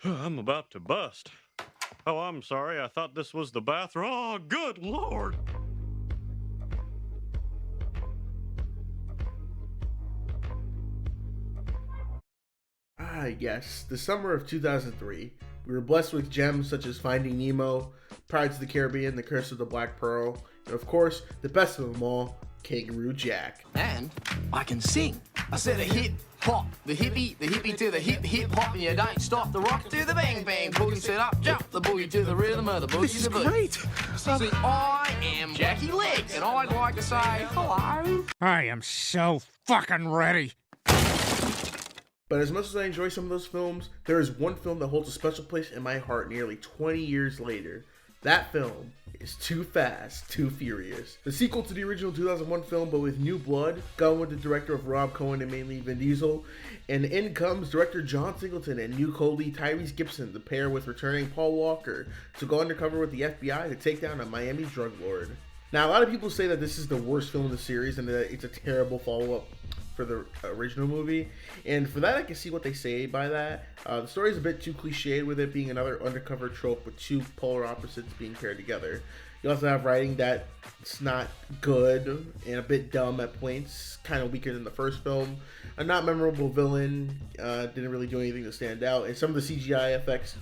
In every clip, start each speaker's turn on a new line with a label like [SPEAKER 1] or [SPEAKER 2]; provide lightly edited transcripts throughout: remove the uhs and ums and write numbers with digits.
[SPEAKER 1] I'm about to bust. Oh, I'm sorry. I thought this was the bathroom. Oh, good lord.
[SPEAKER 2] Ah, yes, the summer of 2003. We were blessed with gems such as Finding Nemo, Pirates of the Caribbean, The Curse of the Black Pearl, and of course, the best of them all, Kangaroo Jack.
[SPEAKER 3] And I can sing. I said a hip hop, the hippie to the hip hop, and you don't stop the rock to the bang bang boogie. Set up, jump the boogie to the rhythm of the boogie.
[SPEAKER 4] This is great.
[SPEAKER 3] See, I am Jackie Legs, and I'd like to say hello.
[SPEAKER 4] I am so fucking ready.
[SPEAKER 2] But as much as I enjoy some of those films, there is one film that holds a special place in my heart nearly 20 years later. That film is Too Fast, Too Furious. The sequel to the original 2001 film, but with new blood, going with the director of Rob Cohen and mainly Vin Diesel. And in comes director John Singleton and new co-lead Tyrese Gibson to pair with returning Paul Walker to go undercover with the FBI to take down a Miami drug lord. Now, a lot of people say that this is the worst film in the series and that it's a terrible follow-up for the original movie, and for that I can see what they say by that. The story is a bit too cliched, with it being another undercover trope with two polar opposites being paired together. You also have writing that's not good and a bit dumb at points, kind of weaker than the first film. A not memorable villain, didn't really do anything to stand out, and some of the CGI effects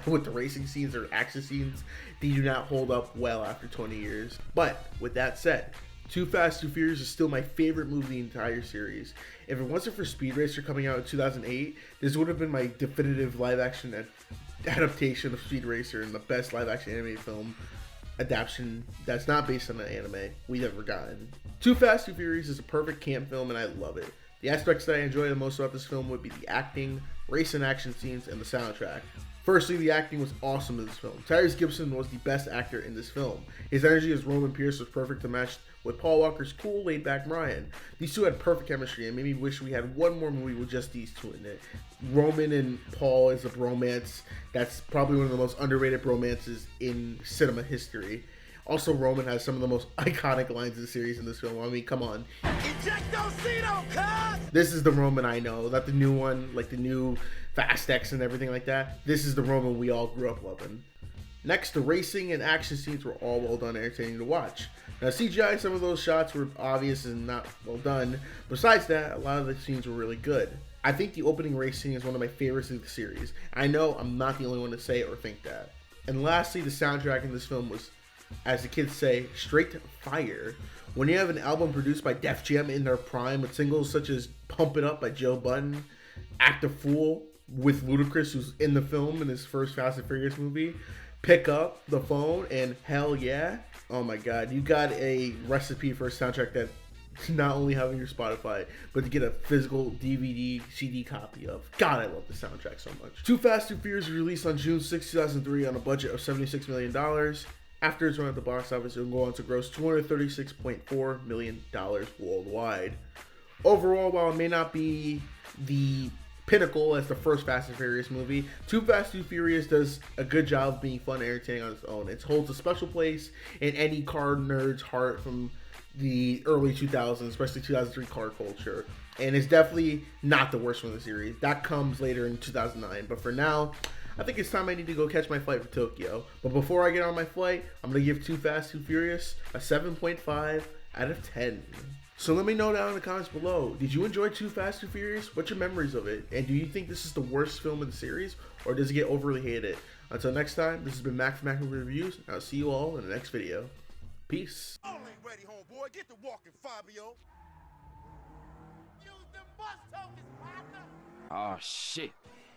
[SPEAKER 2] with the racing scenes or action scenes, they do not hold up well after 20 years. But with that said, Too Fast, Too Furious is still my favorite movie in the entire series. If it wasn't for Speed Racer coming out in 2008, this would have been my definitive live-action adaptation of Speed Racer and the best live-action animated film adaptation that's not based on an anime we've ever gotten. Too Fast, Too Furious is a perfect camp film and I love it. The aspects that I enjoy the most about this film would be the acting, race and action scenes, and the soundtrack. Firstly, the acting was awesome in this film. Tyrese Gibson was the best actor in this film. His energy as Roman Pierce was perfect to match with Paul Walker's cool, laid-back Ryan. These two had perfect chemistry and made me wish we had one more movie with just these two in it. Roman and Paul is a bromance that's probably one of the most underrated bromances in cinema history. Also, Roman has some of the most iconic lines in the series in this film. I mean, come on.
[SPEAKER 5] Ejectocito, cuz!
[SPEAKER 2] This is the Roman I know, not the new one, like the new Fast X and everything like that. This is the Roman we all grew up loving. Next, the racing and action scenes were all well done and entertaining to watch. Now, CGI, some of those shots were obvious and not well done. Besides that, a lot of the scenes were really good. I think the opening race scene is one of my favorites of the series. I know I'm not the only one to say or think that. And lastly, the soundtrack in this film was, as the kids say, straight fire. When you have an album produced by Def Jam in their prime with singles such as Pump It Up by Joe Budden, Act a Fool with Ludacris, who's in the film in his first Fast and Furious movie, Pick Up the Phone, and Hell Yeah. Oh my god, you got a recipe for a soundtrack that not only have on your Spotify, but to get a physical DVD, CD copy of. God, I love the soundtrack so much. Too Fast, Too Furious was released on June 6, 2003 on a budget of $76 million. After its run at the box office, it will go on to gross $236.4 million worldwide. Overall, while it may not be the pinnacle as the first Fast and Furious movie, Too Fast, Too Furious does a good job of being fun and entertaining on its own. It holds a special place in any car nerd's heart from the early 2000s, especially 2003 car culture. And it's definitely not the worst one in the series. That comes later in 2009. But for now, I think it's time I need to go catch my flight for Tokyo. But before I get on my flight, I'm going to give Too Fast, Too Furious a 7.5 out of 10. So let me know down in the comments below. Did you enjoy Too Fast, Too Furious? What's your memories of it? And do you think this is the worst film in the series? Or does it get overly hated? Until next time, this has been Mac from Mac Reviews. And I'll see you all in the next video. Peace.
[SPEAKER 5] All ain't ready, homeboy. Get to walking, Fabio. Use them bus tokens, partner.
[SPEAKER 6] Oh shit.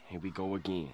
[SPEAKER 6] Here we go again.